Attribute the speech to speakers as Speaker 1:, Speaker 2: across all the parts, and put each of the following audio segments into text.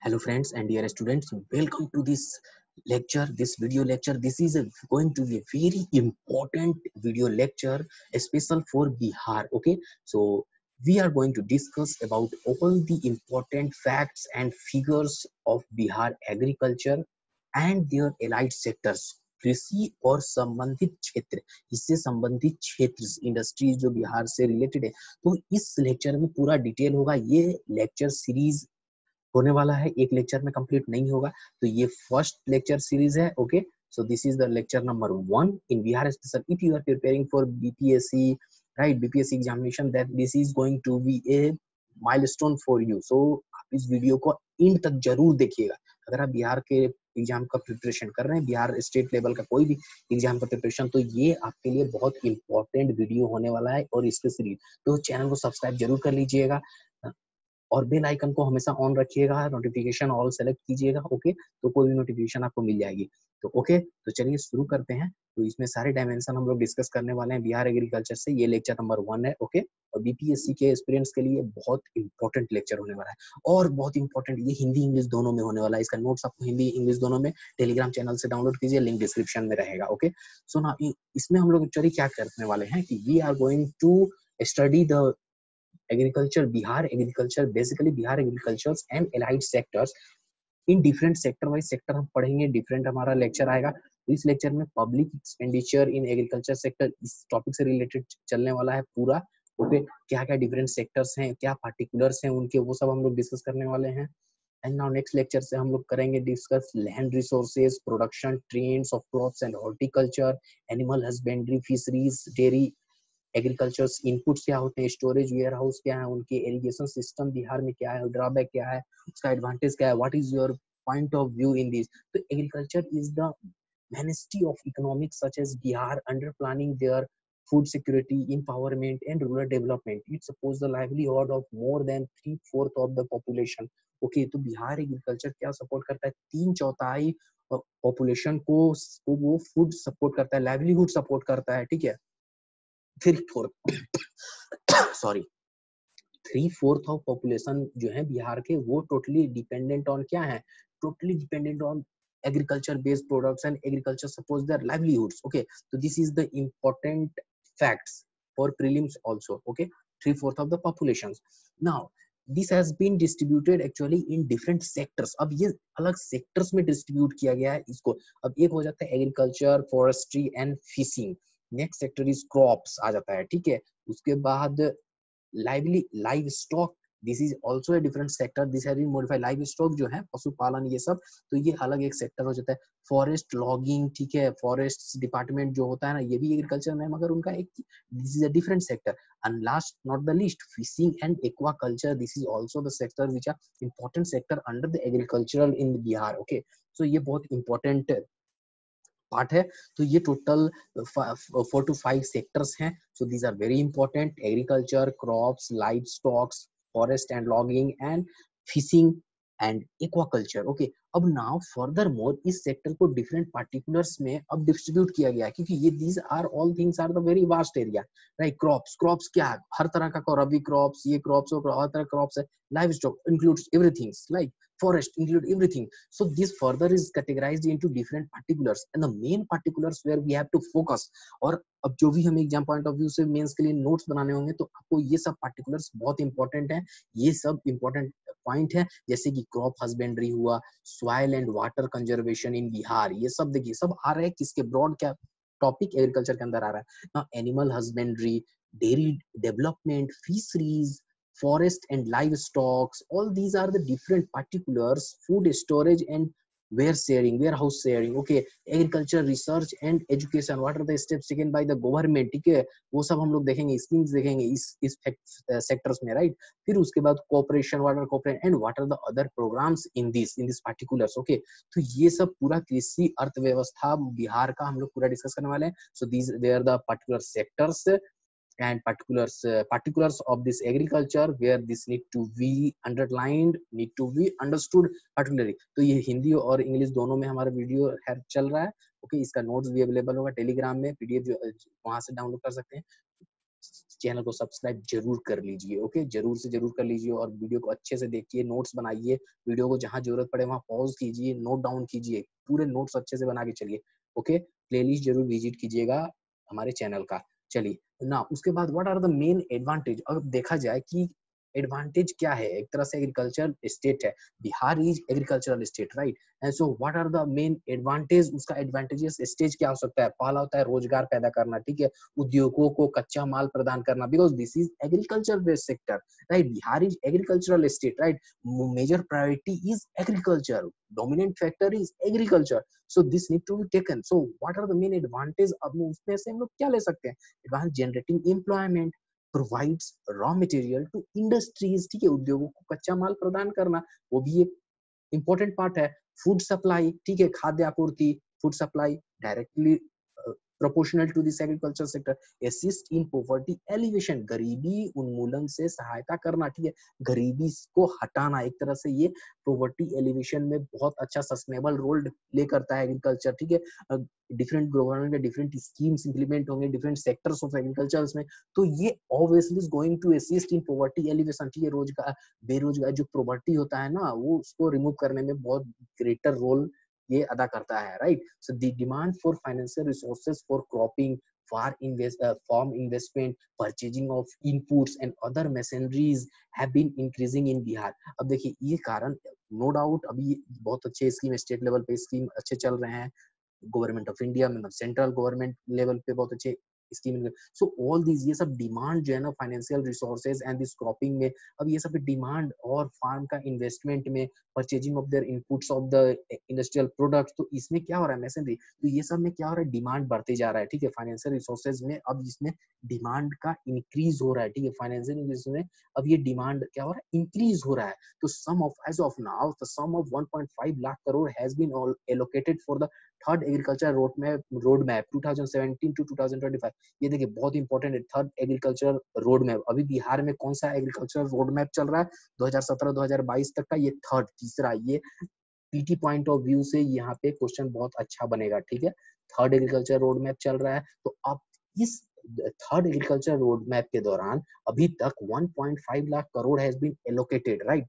Speaker 1: Hello friends and dear students, welcome to this lecture, this video lecture. This is going to be a very important video lecture, special for Bihar. Okay, so we are going to discuss about all the important facts and figures of Bihar agriculture and their allied sectors. कृषि और संबंधित क्षेत्र, इससे संबंधित क्षेत्र industries जो बिहार से related है, तो इस लेक्चर में पूरा डिटेल होगा। ये लेक्चर सीरीज होने वाला है, एक लेक्चर में कंप्लीट नहीं होगा, तो ये फर्स्ट लेक्चर सीरीज है। Okay, so this is the lecture number 1 in Bihar special. If you are preparing for BPSC, right, BPSC examination, that this is going to be a milestone for you. So आप इस video को and तक जरूर देखिएगा। अगर आप बिहार के exam का प्रिपरेशन कर रहे हैं, बिहार स्टेट लेवल का कोई भी एग्जाम का प्रिपरेशन, तो ये आपके लिए बहुत इंपॉर्टेंट वीडियो होने वाला है। और इसके सीरीज तो चैनल को सब्सक्राइब जरूर कर लीजिएगा और बेल आइकन को हमेशा ऑन रखिएगा, नोटिफिकेशन ऑल सेलेक्ट कीजिएगा। ओके, तो कोई भी नोटिफिकेशन आपको मिल जाएगी। तो ओके, तो चलिए शुरू करते हैं। तो इसमें सारे डायमेंशन हम लोग डिस्कस करने वाले हैं बिहार एग्रीकल्चर से। ये लेक्चर नंबर 1 है। ओके, और बीपीएससी के एक्सपीरियंस के लिए बहुत इंपॉर्टेंट लेक्चर होने वाला है, और बहुत इंपॉर्टेंट, ये हिंदी इंग्लिश दोनों में होने वाला है। इसका नोट्स आपको हिंदी इंग्लिश दोनों में टेलीग्राम चैनल से डाउनलोड कीजिए, लिंक डिस्क्रिप्शन में रहेगा। ओके, सो ना इसमें हम लोग एक्चुअली क्या करने वाले हैं कि we are going to study the agriculture, Bihar agriculture, basically Bihar agricultures and allied sectors in different sector wise sector हम पढ़ेंगे, डिफरेंट हमारा लेक्चर आएगा। तो इस लेक्चर में public expenditure in agriculture sector, इस टॉपिक से रिलेटेड चलने वाला है पूरा। ओके, क्या क्या डिफरेंट सेक्टर्स हैं, क्या पार्टिकुलर्स हैं उनके, वो सब हम लोग डिस्कस करने वाले हैं। एंड नाउ नेक्स्ट लेक्चर से हम लोग करेंगे discuss land resources, production trends of crops and horticulture, animal husbandry, fisheries, dairy, agriculture inputs क्या होते हैं, स्टोरेज वेयर हाउस क्या है उनके, इरिगेशन सिस्टम बिहार में क्या है, ड्रॉबैक क्या है, उसका एडवांटेज क्या है, what is your point of view in this. तो agriculture is the ministry of economics such as Bihar under planning their food security, empowerment and rural development. It supports the livelihood of more than 3/4 of the population. Okay, तो Bihar agriculture क्या support करता है, 3/4 population को वो food support करता है, livelihood support करता है। ठीक है, 3/4 ऑफ पॉपुलेशन जो है बिहार के, वो टोटली डिपेंडेंट ऑन क्या है, totally dependent on agriculture based products, and agriculture supports their livelihoods. Okay, so this is the important facts for prelims also. Okay, 3/4 of the populations. Now this has been distributed actually in different sectors. अब ये अलग sectors में distribute किया गया है इसको। अब एक हो जाता है agriculture, forestry and fishing. Next sector is crops आ जाता है। ठीक है, उसके बाद livestock, this is also a different sector, this has been modified. Livestock जो है पशुपालन, ये सब, तो ये अलग एक सेक्टर हो जाता है। फॉरेस्ट लॉगिंग, ठीक है, फॉरेस्ट डिपार्टमेंट जो होता है ना, ये भी एग्रीकल्चर में, मगर उनका एक, this is a different sector. And last not the least, fishing and aquaculture, this is also the sector which are important sector under the agricultural in Bihar. Okay, so ये बहुत इंपॉर्टेंट पार्ट है। तो ये total 4 to 5 sectors हैं। So these are very important, agriculture, crops, livestocks, forest and logging and fishing and aquaculture. Okay, अब now furthermore इस sector को different particulars में अब डिस्ट्रीब्यूट किया गया है, क्योंकि ये these are all things are the very vast area, right. Crops क्या है, हर तरह का, रबी क्रॉप्स, ये क्रॉप्स, हर तरह क्रॉप्स है। Live stock includes everything, like forest include everything. So this further is categorized into different particulars, and the main particulars where we have to focus. और अब जो भी हमें एग्जाम पॉइंट ऑफ व्यू से mains के लिए notes बनाने होंगे, तो आपको ये सब पार्टिकुलर्स बहुत इंपॉर्टेंट है। ये सब इंपॉर्टेंट पॉइंट है, जैसे कि क्रॉप हस्बेंड्री हुआ, soil and water conservation in Bihar, ये सब देखिए सब आ रहा है किसके, ब्रॉड क्या टॉपिक एग्रीकल्चर के अंदर आ रहा है ना। Animal husbandry, dairy development, fisheries, forest and livestock, all these are the different particulars, food storage and warehouse sharing. Okay, agriculture research and education, what are the steps taken by the government, ठीक है, वो सब हम लोग देखेंगे, schemes देखेंगे इस sectors में, राइट। फिर उसके बाद cooperation, water cooperation and what are the other programs in this particulars. Okay, तो ये सब पूरा कृषि अर्थव्यवस्था बिहार का हम लोग पूरा डिस्कस करने वाले हैं। So these they are the particular sectors and particulars of this agriculture where this need to be underlined, need to be understood particularly. तो ये हिंदी और इंग्लिश दोनों में हमारा वीडियो चल रहा है। ओके, इसका नोट्स भी अवेलेबल होगा टेलीग्राम में, पीडीएफ जो वहां से डाउनलोड कर सकते हैं। चैनल को सब्सक्राइब जरूर कर लीजिए, ओके, जरूर से जरूर कर लीजिए, और वीडियो को अच्छे से देखिए, नोट्स बनाइए, वीडियो को जहां जरूरत पड़े वहां पॉज कीजिए, नोट डाउन कीजिए, पूरे नोट्स अच्छे से बना के चलिए, ओके। प्लेलिस्ट जरूर विजिट कीजिएगा हमारे चैनल का। चलिए ना, उसके बाद what are the main advantage. अब देखा जाए कि एडवांटेज क्या है, एक तरह से एग्रीकल्चर स्टेट है, Bihar is agricultural state, right. And so what are the main advantage, उसका एडवांटेजेस स्टेज क्या हो सकता है। पहला होता है रोजगार पैदा करना, ठीक है, उद्योगों को कच्चा माल प्रदान करना, because this is agriculture based sector, right. Bihar is agricultural state, right. Major priority is agriculture, dominant factor is agriculture, so this need to be taken. So what are the main advantage, अब उसमें से हम लोग क्या ले सकते हैं। advantage generating employment, provides raw material to industries, ठीक है, उद्योगों को कच्चा माल प्रदान करना, वो भी एक इंपॉर्टेंट पार्ट है। फूड सप्लाई, ठीक है, खाद्य आपूर्ति, food supply directly proportional to this agriculture sector. Assist in poverty alleviation, गरीबी उन्मूलन से सहायता करना, ठीक है, गरीबी को हटाना, एक तरह से ये पॉवर्टी एलिवेशन में बहुत अच्छा सस्टेनेबल रोल प्ले करता है एग्रीकल्चर, ठीक है। डिफरेंट गवर्नमेंट के डिफरेंट स्कीम्स इंप्लीमेंट होंगे डिफरेंट सेक्टर्स ऑफ एग्रीकल्चर में, तो ये obviously is going to assist in poverty alleviation, ठीक है। रोजगार, बेरोजगार जो पॉवर्टी होता है ना, वो उसको रिमूव करने में बहुत ग्रेटर रोल ये अदा करता है, right. So the demand for financial resources for cropping, farm investment, purchasing of inputs and other machineries have been increasing in Bihar। अब देखिए ये कारण, नो डाउट अभी बहुत अच्छे स्कीम, स्टेट लेवल पे स्कीम अच्छे चल रहे हैं, गवर्नमेंट ऑफ इंडिया में, सेंट्रल गवर्नमेंट लेवल पे बहुत अच्छे स्कीम। सो ऑल दीज, ये सब डिमांड जो है ना financial resources and this cropping में, अब ये सब डिमांड और फार्म का इन्वेस्टमेंट में, purchasing of their inputs of the industrial products, तो इसमें क्या हो रहा है मैसेंजरी, तो ये सब में क्या हो रहा है, डिमांड बढ़ते जा रहा है, ठीक है, फाइनेंशियल रिसोर्सेज में। अब इसमें डिमांड का इंक्रीज हो रहा है, ठीक है, फाइनेंशियल में अब ये डिमांड क्या हो रहा है, इंक्रीज हो रहा है। तो sum of, as of now the sum of 1.5 lakh crore has been allocated for the third agriculture road map 2017 to 2025। ये देखिए बहुत इंपॉर्टेंट है, थर्ड एग्रीकल्चर रोड मैप। अभी बिहार में कौन सा एग्रीकल्चर रोड मैप चल रहा है 2017-2022 तक का, ये थर्ड, तीसरा, ये पीटी पॉइंट ऑफ व्यू से यहाँ पे क्वेश्चन बहुत अच्छा बनेगा, ठीक है। थर्ड एग्रीकल्चर रोड मैप चल रहा है, तो अब इस थर्ड एग्रीकल्चर रोड मैप के दौरान अभी तक 1.5 lakh crore has been allocated, right,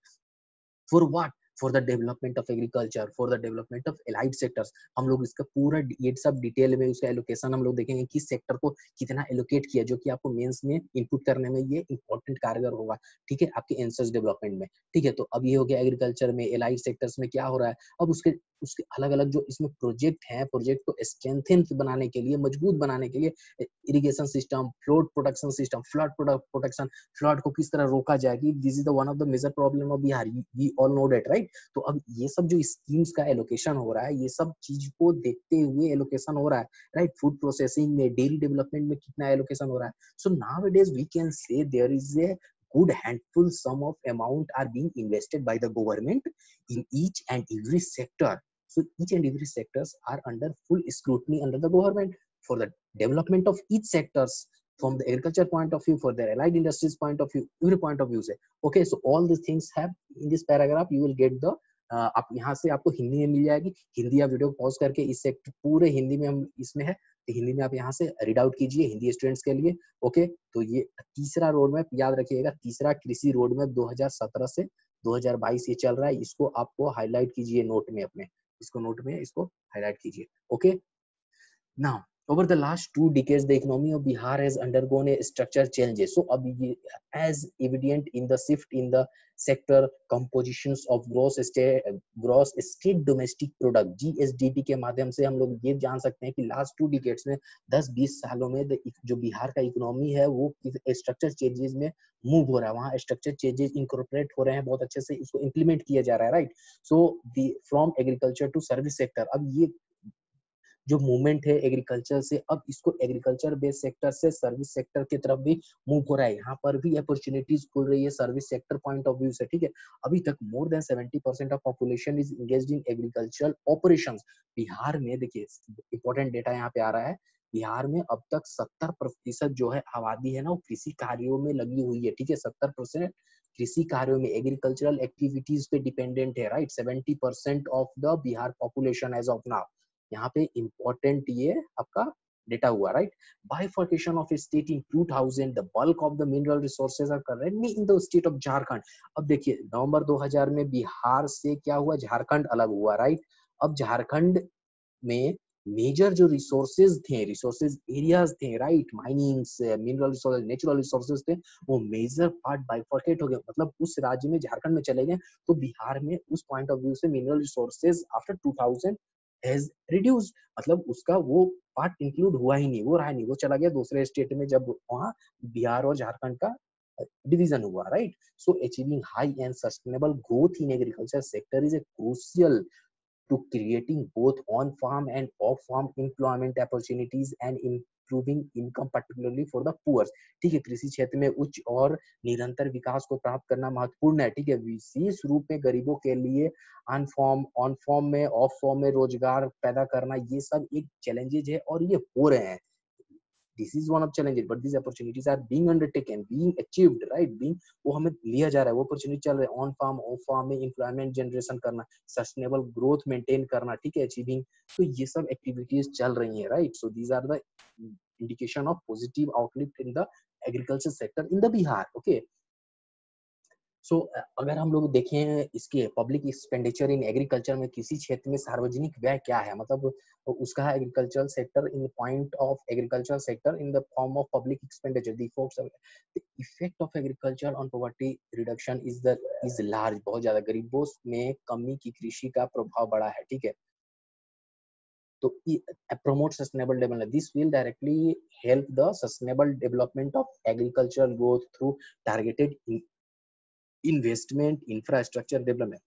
Speaker 1: for what, for the development of agriculture, for the development of allied sectors. हम लोग इसका पूरा ये सब डिटेल में उसका एलोकेशन हम लोग देखेंगे, किस सेक्टर को कितना एलोकेट किया, जो कि आपको मेंस में इनपुट करने में ये इंपॉर्टेंट कारगर होगा, ठीक है, आपके आंसर्स डेवलपमेंट में, ठीक है। तो अब ये हो गया एग्रीकल्चर में, एलाइड सेक्टर्स में क्या हो रहा है। अब उसके उसके अलग अलग जो इसमें प्रोजेक्ट हैं, प्रोजेक्ट को स्ट्रेंथन बनाने के लिए, मजबूत बनाने के लिए, irrigation system, flood protection system, flood protection, flood को किस तरह रोका जाएगी, this is the one of the major problem of Bihar, we all know that, right. तो अब ये सब जो स्कीम्स का एलोकेशन हो रहा है, ये सब चीज को देखते हुए एलोकेशन हो रहा है, राइट। फूड प्रोसेसिंग में, डेयरी डेवलपमेंट में कितना एलोकेशन हो रहा है। So nowadays we can say there is a good handful sum of amount are being invested by the government in each and every sector. So each and every sectors are under full scrutiny under the government for the development of each sectors, from the agriculture point of view, for the allied industries point of view, every point of view से। Okay, so all these things have in this paragraph you will get the आप यहाँ से आपको हिंदी में मिल जाएगी। हिंदी आप video pause करके इस सेक्टर पूरे हिंदी में हम इसमें है, तो हिंदी में आप यहाँ से रीड आउट कीजिए हिंदी स्टूडेंट्स के लिए। ओके, तो ये तीसरा रोड मैप याद रखिएगा, तीसरा कृषि रोड मैप 2017 से 2022 ये चल रहा है, इसको आपको हाईलाइट कीजिए नोट में अपने, इसको नोट में इसको हाईलाइट कीजिए। Okay, now over the last 2 decades the economy of Bihar has undergone a structural changes, so as evident in the shift in the sector compositions of gross state domestic product GSDP के माध्यम से हम लोग ये जान सकते हैं कि लास्ट 2 डिकेड्स में 10-20 सालों में जो बिहार का इकोनॉमी है वो स्ट्रक्चर चेंजेस में मूव हो रहा है, वहाँ स्ट्रक्चर चेंजेस इंकॉर्पोरेट हो रहे हैं, बहुत अच्छे से इसको इंप्लीमेंट किया जा रहा है, right. So from agriculture to service sector, अब ये जो मूवमेंट है एग्रीकल्चर से, अब इसको एग्रीकल्चर बेस्ड सेक्टर से सर्विस सेक्टर की तरफ भी मूव हो रहा है, यहाँ पर भी अपॉर्चुनिटीज खुल रही है service sector point of view से, ठीक है। अभी तक more than 70% of population is engaged in agricultural operations. Bihar में देखिए इंपॉर्टेंट डेटा यहाँ पे आ रहा है, बिहार में अब तक 70% जो है आबादी है ना वो कृषि कार्यों में लगी हुई है, ठीक है, 70% कृषि कार्यों में एग्रीकल्चरल एक्टिविटीज पे डिपेंडेंट है, right. 70% of the Bihar population as of now, यहाँ पे इंपॉर्टेंट ये आपका डेटा हुआ, right. Bifurcation of state in 2000, the bulk of the mineral resources are currently in the state of Jharkhand. अब देखिए नवंबर 2000 में बिहार से क्या हुआ, झारखंड अलग हुआ, राइट। अब झारखंड में मेजर जो रिसोर्सेज थे, रिसोर्सेज एरियाज थे, right, minings, mineral resources, natural resources थे, वो मेजर पार्ट बाइफर्केट हो गया, मतलब उस राज्य में झारखंड में चले गए। तो बिहार में उस पॉइंट ऑफ व्यू से mineral resources after 2000 has reduce, मतलब उसका वो पार्ट इंक्लूड हुआ ही नहीं, वो रहा नहीं, वो चला गया दूसरे स्टेट में, जब वहाँ बिहार और झारखंड का डिवीजन हुआ, right. So achieving high and sustainable growth in agriculture sector is a crucial to creating both on-farm and off-farm employment opportunities and improving income particularly for the poor। ठीक है, कृषि क्षेत्र में उच्च और निरंतर विकास को प्राप्त करना महत्वपूर्ण है, ठीक है, विशेष रूप में गरीबों के लिए ऑन फॉर्म में, ऑफ फॉर्म में रोजगार पैदा करना, ये सब एक चैलेंजेज है और ये हो रहे हैं। This is one of challenges, but these opportunities are being undertaken, being achieved, right, being, वो हमें लिया जा रहा है, वो अपॉर्चुनिटी चल रहा है, ऑन फार्म ऑफ फार्म में एम्प्लॉयमेंट जनरेशन करना, सस्टेनेबल ग्रोथ मेंटेन करना, ठीक है, अचीविंग, तो ये सब एक्टिविटीज चल रही हैं, right. So these are the indication of positive outlook in the agriculture sector in the Bihar, okay. So अगर हम लोग देखें इसके पब्लिक एक्सपेंडिचर इन एग्रीकल्चर में, किसी क्षेत्र में सार्वजनिक व्यय क्या है, मतलब उसका है agriculture sector in point of agriculture sector in the form of public expenditure, the effect of agriculture on poverty reduction is large, बहुत ज्यादा, गरीबों में कमी की कृषि का प्रभाव बड़ा है, ठीक है। तो promote sustainable development, this will directly help the sustainable development of agricultural growth through targeted investment, infrastructure development.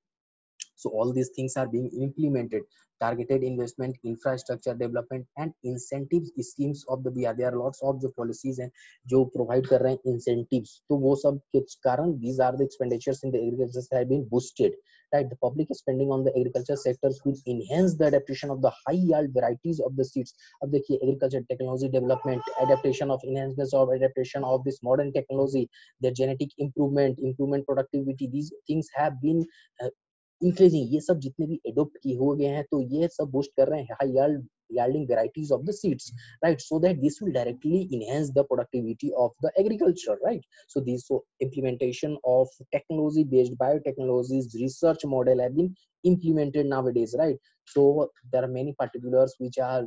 Speaker 1: So all these things are being implemented, targeted investment, infrastructure development and incentives schemes of the BR, there are lots of जो policies हैं जो provide कर रहे हैं incentives, तो वो सब के कारण these are the expenditures in the agriculture have been boosted, right। The public spending on the agriculture sectors will enhance the adaptation of the high yield varieties of the seeds। अब देखिए agriculture technology development, adaptation of enhancements of adaptation of this modern technology, their genetic improvement, productivity, these things have been increasing, ये सब जितने भी adopt किए हो गए हैं, तो ये सब बूस्ट कर रहे हैं high yielding varieties of the seeds, right, so that this will directly enhance the productivity of the agriculture, right। So these implementation of technology based biotechnologies research model have been implemented nowadays, right। So there are many particulars which are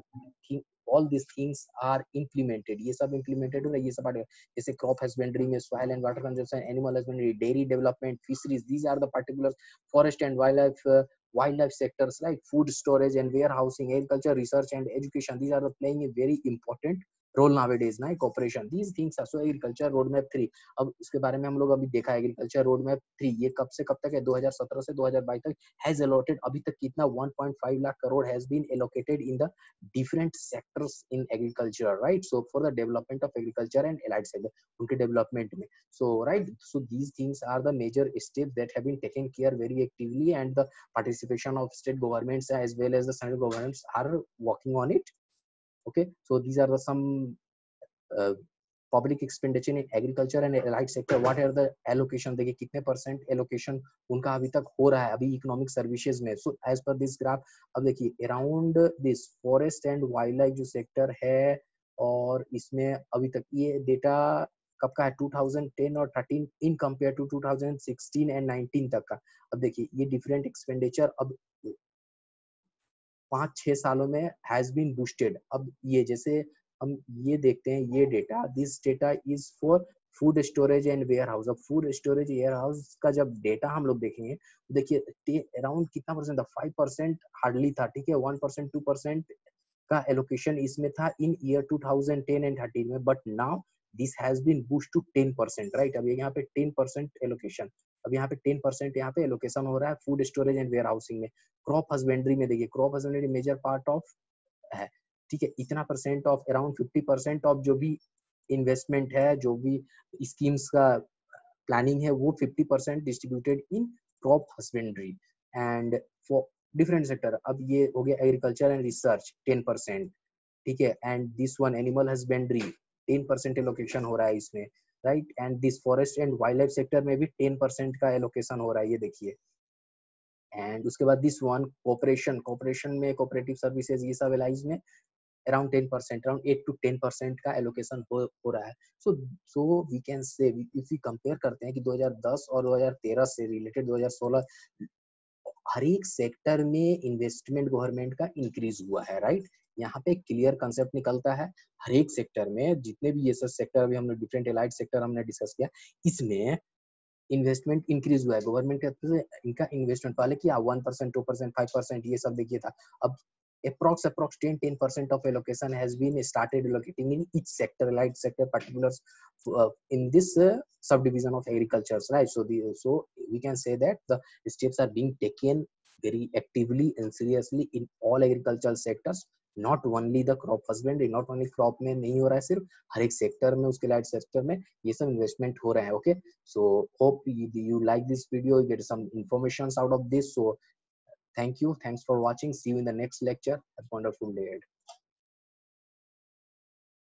Speaker 1: all these things are implemented, ये सब implemented हो रहा है, ये सब जैसे crop husbandry में soil and water conservation, animal husbandry, dairy development, fisheries, these are the particulars, forest and wildlife sectors like food storage and warehousing, agriculture research and education, these are the playing a very important role nowadays ना, cooperation, these things are। so agriculture roadmap 3, अब इसके बारे में हम लोग अभी देखा agriculture roadmap 3, ये कब से कब तक है, 2017 से 2022 तक, has allotted अभी तक कितना 1.5 lakh crore has been allocated in the different sectors in agriculture, right। so for the development of agriculture and allied sector, उनके development में, so right, so these things are the major steps that have been taken care very actively, and the participation of state governments as well as the central governments are working on it, okay। so these are the some public expenditure in agriculture and allied sector, what are the allocation, देखिए कितने percent allocation उनका अभी तक हो रहा है अभी economic services में। so as per this graph, अब देखिए around this forest and wild life जो सेक्टर है, और इसमें अभी तक ये डेटा कब का है, 2010 और 13 इन कंपेयर टू 2016 एंड 19 तक का। अब देखिए ये डिफरेंट एक्सपेंडिचर अब 5-6 सालों में हैज बीन बूस्टेड। अब ये जैसे हम ये देखते हैं, ये data, this data is for food storage and warehouse. अब फूड स्टोरेज वेयर हाउस का जब डेटा हम लोग देखेंगे तो देखिए अराउंड कितना परसेंट था, 5% हार्डली था, ठीक है, 1% 2% का एलोकेशन इसमें था इन ईयर 2010 एंड 13 में, but now this has been boost to 10%, right. अब यहाँ पे 10% एलोकेशन, अब यहाँ पे 10% यहाँ पे एलोकेशन हो रहा है food storage and warehousing में। क्रॉप हस्बेंड्री में देखिए, crop husbandry major part of है, ठीक है, इतना परसेंट ऑफ अराउंड 50% ऑफ जो भी इन्वेस्टमेंट है, जो भी स्कीम्स का प्लानिंग है, वो 50% distributed in crop husbandry and for different sector. अब ये हो गया एग्रीकल्चर एंड रिसर्च 10%, ठीक है, and this one animal husbandry 10% allocation हो रहा है इसमें, right, and this forest and wild life sector में भी 10% का एलोकेशन हो रहा है, ये देखिए। एंड उसके बाद दिस वन कोऑपरेशन में कोऑपरेटिव सर्विसेज, ये सब एलाइज में अराउंड 10%, अराउंड 8 to 10% का एलोकेशन हो रहा है। So we can say, if we compare करते हैं कि 2010 और 2013 से रिलेटेड 2016 हर एक सेक्टर में इन्वेस्टमेंट गवर्नमेंट का इंक्रीज हुआ है, राइट। यहाँ पे क्लियर कंसेप्ट निकलता है, हर एक सेक्टर में जितने भी ये सब सेक्टर अभी हमने डिफरेंट एलाइड सेक्टर हमने डिस्कस किया, इसमें इन्वेस्टमेंट इंक्रीज हुआ है। गवर्नमेंट के इनका इन्वेस्टमेंट पहले किया 1%, 2%, 5% ये सब देखिए था, अब approx 10% of allocation has been started allocating in each sector, allied sector particulars in this subdivision of agriculture, right. So we can say that the steps are being taken very actively and seriously in all agricultural sectors, not only the crop husbandry, not only crop में नहीं हो रहा है सिर्फ, हर एक sector में, उसके light sector में ये सब इन्वेस्टमेंट हो रहे हैं। Okay, so hope you like this video, you get some informations out of this. So thank you, thanks for watching, see you in the next lecture, have a wonderful day ahead.